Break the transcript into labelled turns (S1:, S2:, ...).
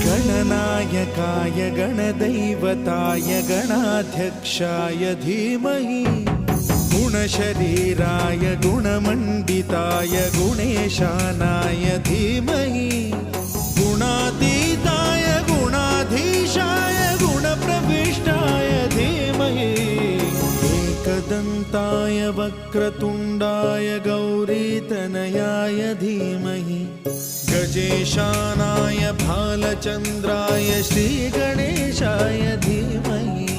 S1: गणनायकाय गणदैवताय गणाध्यक्षाय धीमहि गुणशरीराय गुणमण्डिताय गुणेशानाय धीमहि गुणातीताय गुणाधीशाय गुणप्रविष्टाय धीमहि एकदन्ताय वक्रतुण्डाय गौरीतनयाय धीमहि गजेशानाय भालचन्द्राय श्रीगणेशाय धीमहि